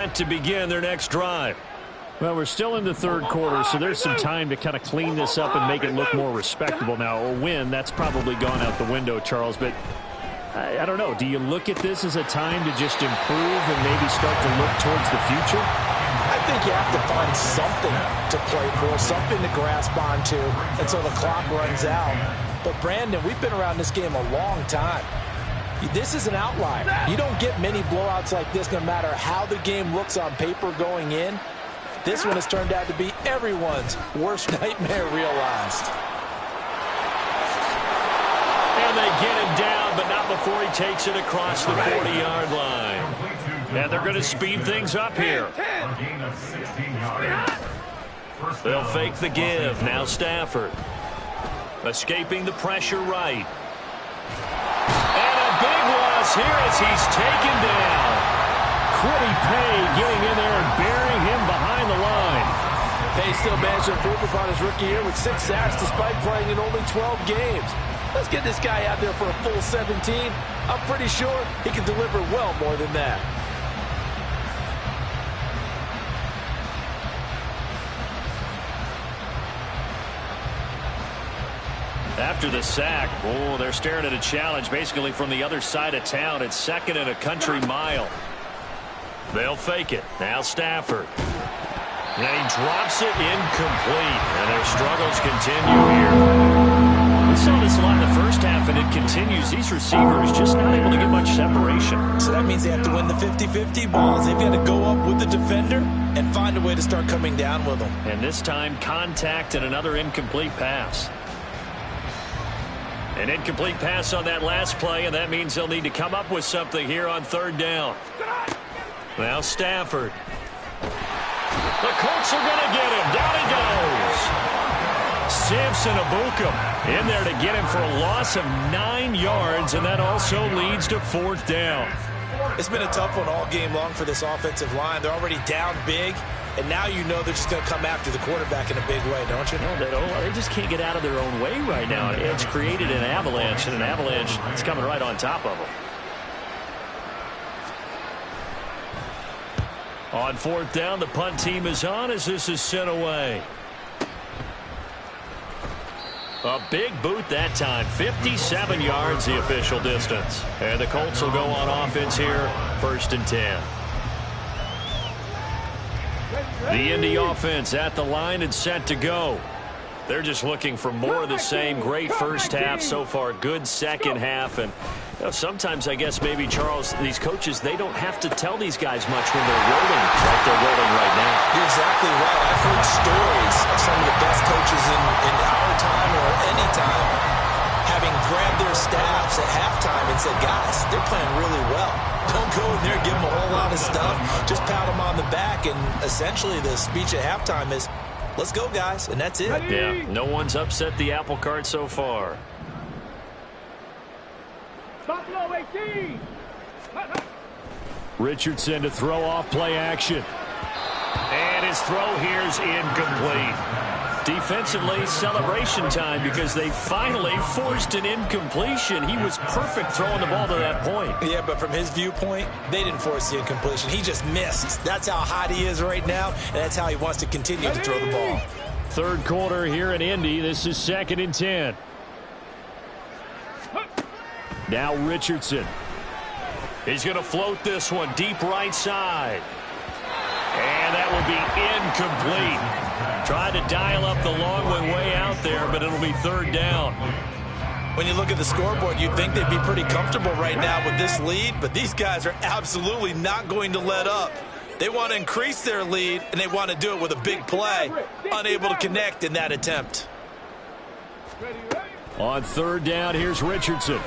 To begin their next drive. Well, we're still in the third quarter, so there's some time to kind of clean this up and make it look more respectable. Now, a win, that's probably gone out the window, Charles, but I don't know. Do you look at this as a time to just improve and maybe start to look towards the future? I think you have to find something to play for, something to grasp onto until the clock runs out. But, Brandon, we've been around this game a long time. This is an outlier. You don't get many blowouts like this no matter how the game looks on paper going in. This one has turned out to be everyone's worst nightmare realized. And they get him down, but not before he takes it across the 40-yard line. And they're going to speed things up here. They'll fake the give. Now Stafford. Escaping the pressure right. Big loss here as he's taken down. Kwity Paye getting in there and burying him behind the line. Paye still managed to improve upon his rookie year with 6 sacks despite playing in only 12 games. Let's get this guy out there for a full 17. I'm pretty sure he can deliver well more than that. After the sack, they're staring at a challenge basically from the other side of town. It's 2nd and a country mile. They'll fake it. Now Stafford. And he drops it incomplete. And their struggles continue here. We saw this a lot in the first half, and it continues. These receivers just not able to get much separation. So that means they have to win the 50-50 balls. They've got to go up with the defender and find a way to start coming down with them. And this time, contact and another incomplete pass. An incomplete pass on that last play, and that means they'll need to come up with something here on 3rd down. Now Stafford. The Colts are going to get him. Down he goes. Samson Ebukam in there to get him for a loss of 9 yards, and that also leads to 4th down. It's been a tough one all game long for this offensive line. They're already down big, and now you know they're just going to come after the quarterback in a big way, don't you? No, they just can't get out of their own way right now. It's created an avalanche, and an avalanche is coming right on top of them. On 4th down, the punt team is on as this is sent away. A big boot that time. 57 yards the official distance. And the Colts will go on offense here. 1st and 10. The Indy offense at the line and set to go. They're just looking for more of the same. Great first half so far. Good second half. And sometimes, I guess, maybe, Charles, these coaches, they don't have to tell these guys much when they're rolling like they're rolling right now. You're exactly right. I've heard stories of some of the best coaches in our time or any time having grabbed their staffs at halftime and said, guys, they're playing really well. Don't go in there, give them a whole lot of stuff. Just pat them on the back. And essentially the speech at halftime is, let's go, guys. And that's it. Yeah, no one's upset the apple cart so far. Richardson to throw off play action. And his throw here is incomplete. Defensively, celebration time because they finally forced an incompletion. He was perfect throwing the ball to that point. Yeah, but from his viewpoint, they didn't force the incompletion. He just missed. That's how hot he is right now, and that's how he wants to continue to throw the ball. 3rd quarter here in Indy. This is 2nd and 10. Now Richardson. He's going to float this one deep right side. And that will be incomplete. Tried to dial up the long way out there, but it'll be 3rd down. When you look at the scoreboard, you'd think they'd be pretty comfortable right now with this lead, but these guys are absolutely not going to let up. They want to increase their lead, and they want to do it with a big play. Unable to connect in that attempt. On 3rd down, here's Richardson.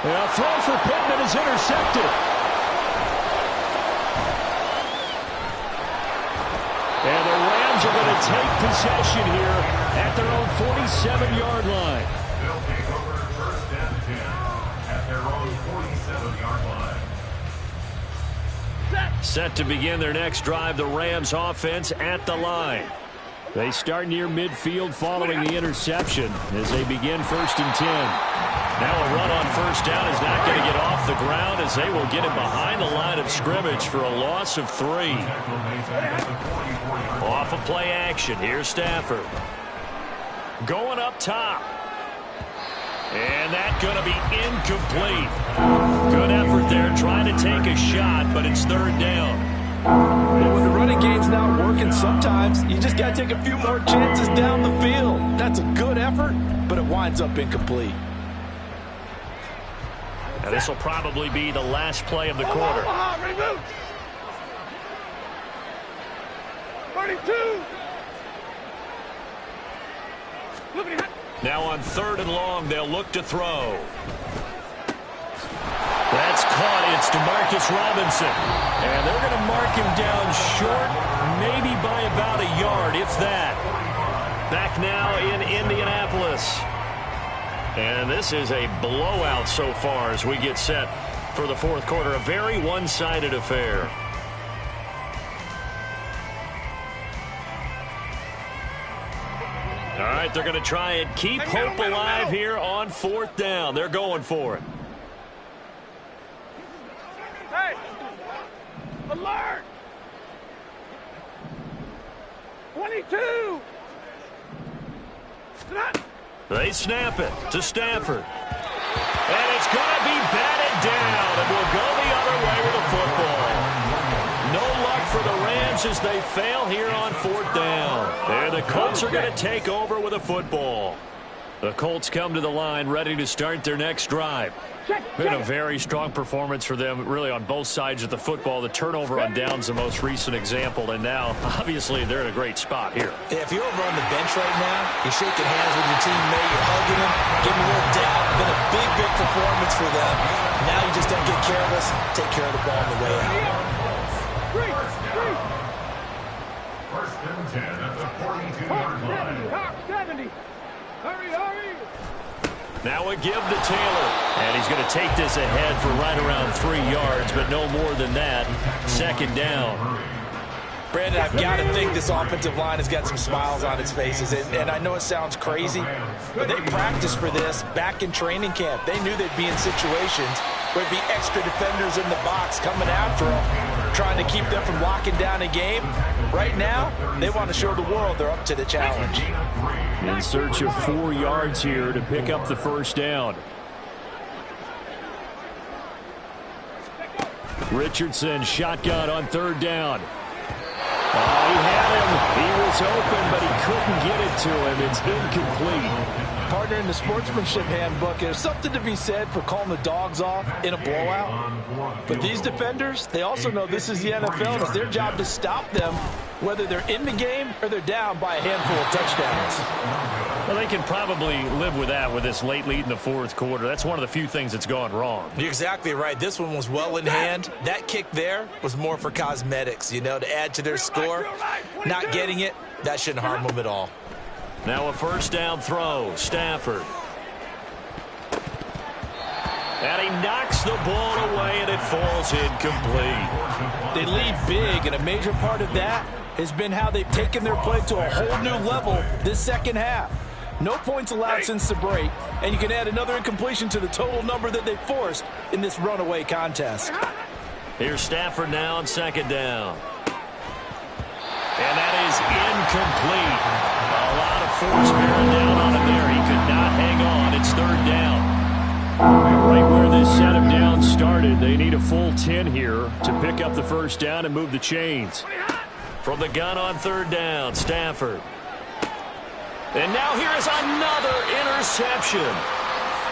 A throw for Pittman is intercepted. And the Rams are going to take possession here at their own 47-yard line. They'll take over 1st and 10 at their own 47-yard line. Set to begin their next drive, the Rams offense at the line. They start near midfield following the interception as they begin 1st and 10. Now a run on first down is not going to get off the ground as they will get him behind the line of scrimmage for a loss of 3. Off of play action. Here's Stafford. Going up top. And that's going to be incomplete. Good effort there trying to take a shot, but it's 3rd down. Well, when the running game's not working, sometimes you just got to take a few more chances down the field. That's a good effort, but it winds up incomplete. Now this will probably be the last play of the quarter. 32. Now on 3rd and long, they'll look to throw. That's caught. It's DeMarcus Robinson. And they're going to mark him down short, maybe by about a yard, if that. Back now in Indianapolis. And this is a blowout so far as we get set for the 4th quarter. A very one-sided affair. All right, they're going to try and keep hope alive here on 4th down. They're going for it. Hey! Alert! 22! They snap it to Stafford. And it's going to be batted down, and we'll go the other way with the football. No luck for the Rams as they fail here on 4th down. And the Colts are going to take over with a football. The Colts come to the line ready to start their next drive. Been a very strong performance for them, really, on both sides of the football. The turnover on downs the most recent example, and now, obviously, they're in a great spot here. Yeah, if you're over on the bench right now, you're shaking hands with your teammate, you're hugging them, giving them a little dab. Been a big, big performance for them. Now you just don't get careless. Take care of the ball on the way out. First and 10 at the 42-yard line. 70. Hurry, hurry. Now a give to Taylor. And he's going to take this ahead for right around 3 yards, but no more than that. 2nd down. Brandon, I've got to think this offensive line has got some smiles on its faces. And I know it sounds crazy, but they practiced for this back in training camp. They knew they'd be in situations where there'd be extra defenders in the box coming after them, trying to keep them from locking down a game. Right now, they want to show the world they're up to the challenge. In search of 4 yards here to pick up the 1st down. Richardson shotgun on 3rd down. He had him. He was open, but he couldn't get it to him. It's incomplete. Partner, in the sportsmanship handbook, there's something to be said for calling the dogs off in a blowout. But these defenders, they also know this is the NFL, and it's their job to stop them, whether they're in the game or they're down by a handful of touchdowns. Well, they can probably live with that with this late lead in the 4th quarter. That's one of the few things that's gone wrong. You're exactly right. This one was well in hand. That kick there was more for cosmetics, you know, to add to their score. Not getting it, that shouldn't harm them at all. Now a 1st down throw. Stafford. And he knocks the ball away, and it falls incomplete. They lead big, and a major part of that has been how they've taken their play to a whole new level this 2nd half. No points allowed since the break, and you can add another incompletion to the total number that they forced in this runaway contest. Here's Stafford now on 2nd down. And that is incomplete. A lot of force bearing down on him there. He could not hang on. It's 3rd down. Right where this set of downs started, they need a full 10 here to pick up the 1st down and move the chains. From the gun on 3rd down, Stafford. And now here is another interception.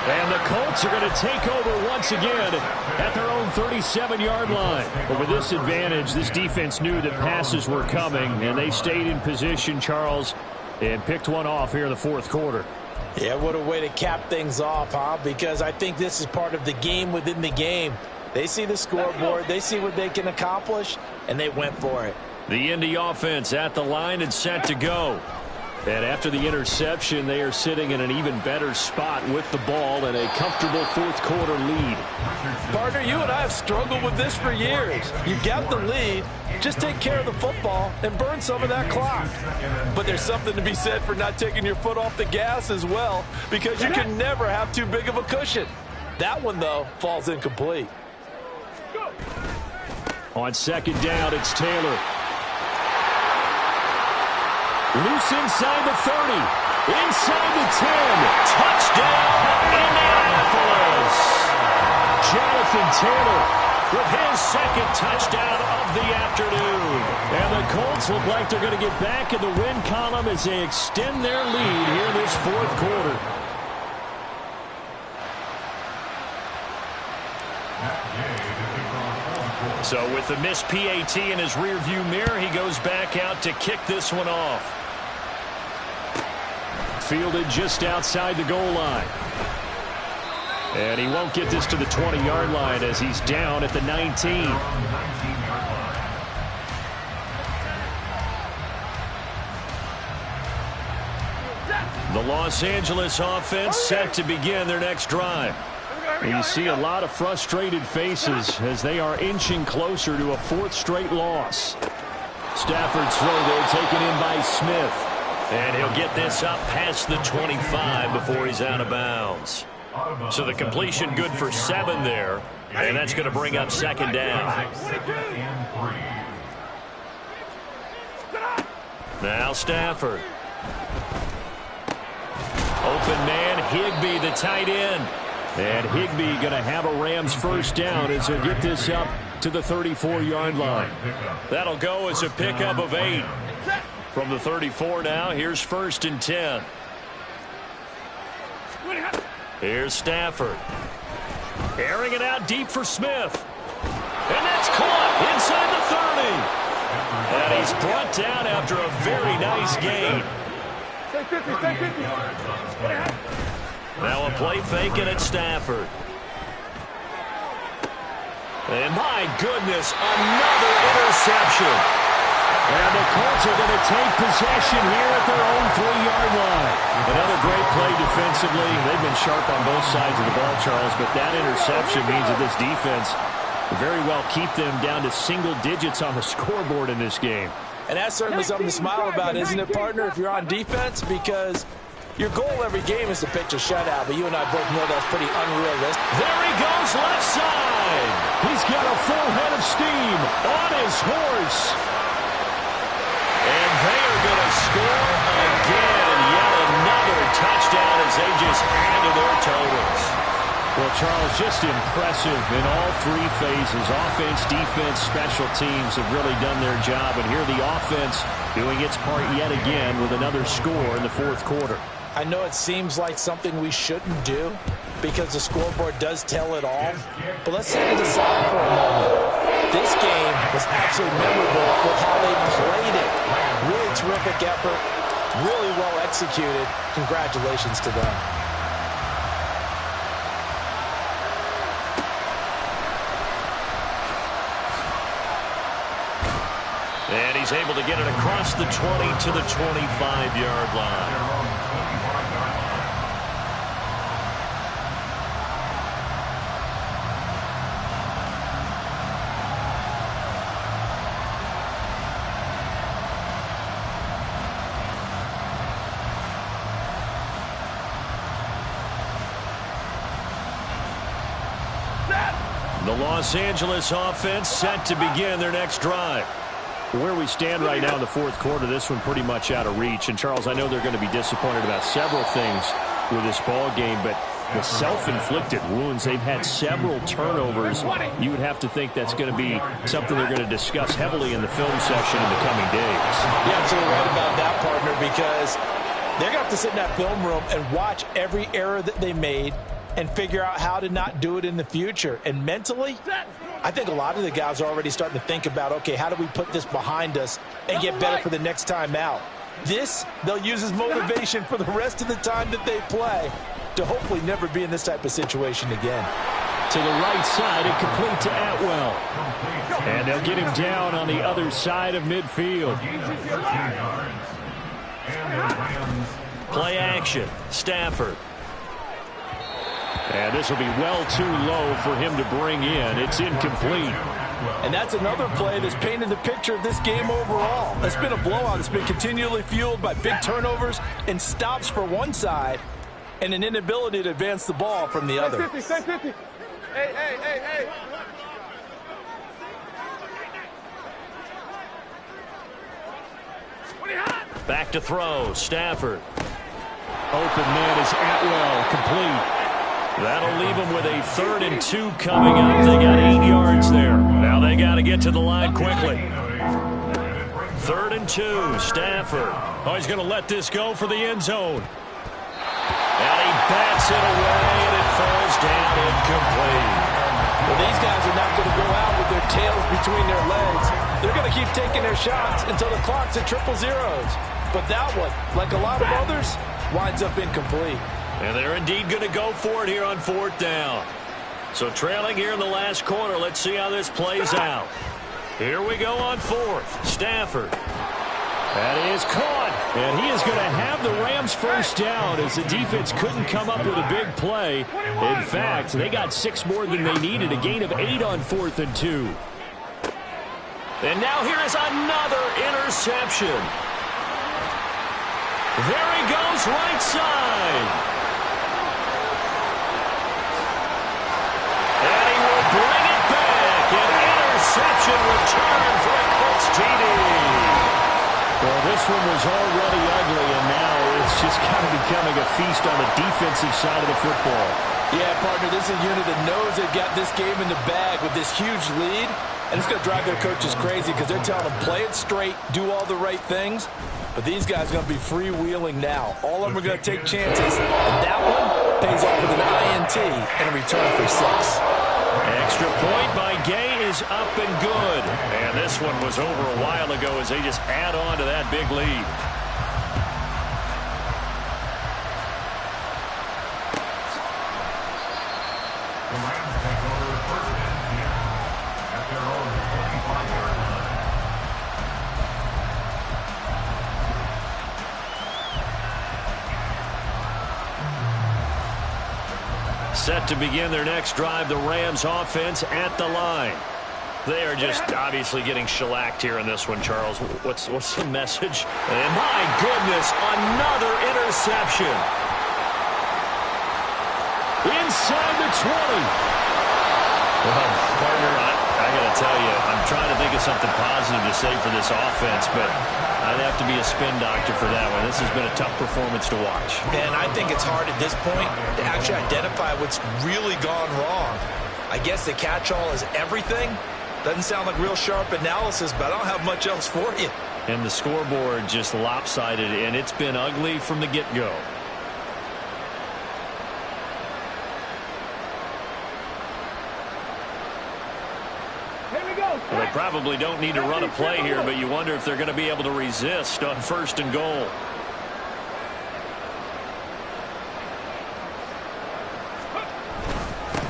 And the Colts are going to take over once again at their own 37-yard line. But with this advantage, this defense knew that passes were coming, and they stayed in position, Charles, and picked one off here in the 4th quarter. Yeah, what a way to cap things off, huh? Because I think this is part of the game within the game. They see the scoreboard, they see what they can accomplish, and they went for it. The Indy offense at the line and set to go. And after the interception, they are sitting in an even better spot with the ball and a comfortable fourth-quarter lead. Partner, you and I have struggled with this for years. You've got the lead. Just take care of the football and burn some of that clock. But there's something to be said for not taking your foot off the gas as well, because you can never have too big of a cushion. That one, though, falls incomplete. On second down, it's Taylor. Loose inside the 30. Inside the 10. Touchdown, Indianapolis. Jonathan Taylor With his second touchdown of the afternoon. And the Colts look like they're going to get back in the win column as they extend their lead here in this fourth quarter. So with the missed PAT in his rearview mirror, he goes back out to kick this one off. Fielded just outside the goal line. And he won't get this to the 20-yard line as he's down at the 19. The Los Angeles offense set to begin their next drive. And you see a lot of frustrated faces as they are inching closer to a fourth straight loss. Stafford's throw there taken in by Smith. And he'll get this up past the 25 before he's out of bounds. So the completion good for 7 there. And that's going to bring up second down. Now Stafford. Open man, Higbee, the tight end. And Higbee going to have a Rams first down as he'll get this up to the 34-yard line. That'll go as a pickup of 8. From the 34 now, here's 1st and 10. Here's Stafford. Airing it out deep for Smith. And that's caught inside the 30. And he's brought down after a very nice gain. Stay 50, stay 50. Now a play fake and it's Stafford. And my goodness, another interception. And the Colts are going to take possession here at their own 3-yard line. Another great play defensively. They've been sharp on both sides of the ball, Charles, but that interception means that this defense very well keep them down to single digits on the scoreboard in this game. And that's certainly something to smile about, isn't it, partner, if you're on defense? Because your goal every game is to pitch a shutout, but you and I both know that's pretty unrealistic. There he goes left side. He's got a full head of steam on his horse. And they are going to score again, and yet another touchdown as they just add to their totals. Well, Charles, just impressive in all 3 phases. Offense, defense, special teams have really done their job. And here the offense doing its part yet again with another score in the fourth quarter. I know it seems like something we shouldn't do because the scoreboard does tell it all. But let's set it aside for a moment. This game was absolutely memorable with how they played it. Really terrific effort, really well executed. Congratulations to them. And he's able to get it across the 20 to the 25-yard line. The Los Angeles offense set to begin their next drive. Where we stand right now in the fourth quarter, this one pretty much out of reach. And, Charles, I know they're going to be disappointed about several things with this ball game, but the self-inflicted wounds, they've had several turnovers. You would have to think that's going to be something they're going to discuss heavily in the film session in the coming days. You're absolutely right about that, partner, because they're going to have to sit in that film room and watch every error that they made and figure out how to not do it in the future. And mentally, I think a lot of the guys are already starting to think about, okay, how do we put this behind us and get better for the next time out? This, they'll use as motivation for the rest of the time that they play to hopefully never be in this type of situation again. To the right side and complete to Atwell. And they'll get him down on the other side of midfield. Play action. Stafford. And this will be well too low for him to bring in. It's incomplete. And that's another play that's painted the picture of this game overall. It's been a blowout. It's been continually fueled by big turnovers and stops for one side and an inability to advance the ball from the other. 50, stay 50. Hey. Back to throw. Stafford. Open man is Atwell, complete. That'll leave them with a 3rd and 2 coming up. They got 8 yards there. Now they got to get to the line quickly. 3rd and 2, Stafford. Oh, he's going to let this go for the end zone. And he bats it away, and it falls down incomplete. Well, these guys are not going to go out with their tails between their legs. They're going to keep taking their shots until the clock's at 000. But that one, like a lot of others, winds up incomplete. And they're indeed going to go for it here on 4th down. So trailing here in the last quarter. Let's see how this plays out. Here we go on 4th. Stafford. That is caught. And he is going to have the Rams first down as the defense couldn't come up with a big play. In fact, they got 6 more than they needed. A gain of 8 on 4th and 2. And now here is another interception. There he goes right side. And he will bring it back. An interception return for a Colts TD. Well, this one was already ugly, and now it's just kind of becoming a feast on the defensive side of the football. Yeah, partner, this is a unit that knows they've got this game in the bag with this huge lead, and it's going to drive their coaches crazy because they're telling them play it straight, do all the right things, but these guys are going to be freewheeling now. All of them are going to take chances, and that one pays off with an INT and a return for 6. Extra point by Gay is up and good. And this one was over a while ago as they just add on to that big lead. The Rams take over 1st and 10 at their own 45-yard line. Set to begin their next drive, the Rams offense at the line. They are just obviously getting shellacked here in this one, Charles. What's the message? And my goodness, another interception. Inside the 20. Well, partner, I got to tell you, I'm trying to think of something positive to say for this offense, but I'd have to be a spin doctor for that one. This has been a tough performance to watch. And I think it's hard at this point to actually identify what's really gone wrong. I guess the catch-all is everything. Doesn't sound like real sharp analysis, but I don't have much else for you. And the scoreboard just lopsided, and it's been ugly from the get-go. Well, they probably don't need to run a play here, but you wonder if they're going to be able to resist on 1st and goal.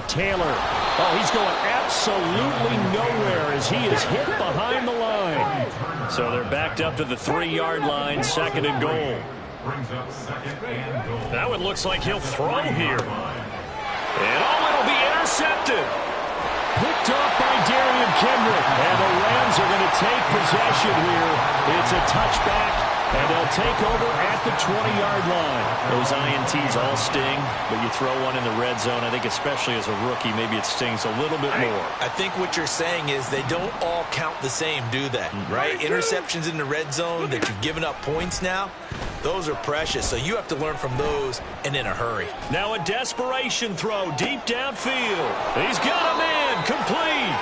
Taylor. Oh, he's going absolutely nowhere as he is hit behind the line. So they're backed up to the 3-yard line, 2nd and goal. Brings up 2nd and goal. Now it looks like he'll throw here. And it'll be intercepted. Picked off by Darian Kendrick. And the Rams are going to take possession here. It's a touchback, and they'll take over at the 20-yard line. Those INTs all sting, but you throw one in the red zone, I think especially as a rookie, maybe it stings a little bit more. I think what you're saying is they don't all count the same, do they? Right? Interceptions in the red zone that you've given up points now, those are precious, so you have to learn from those and in a hurry. Now a desperation throw deep downfield. He's got a man, complete.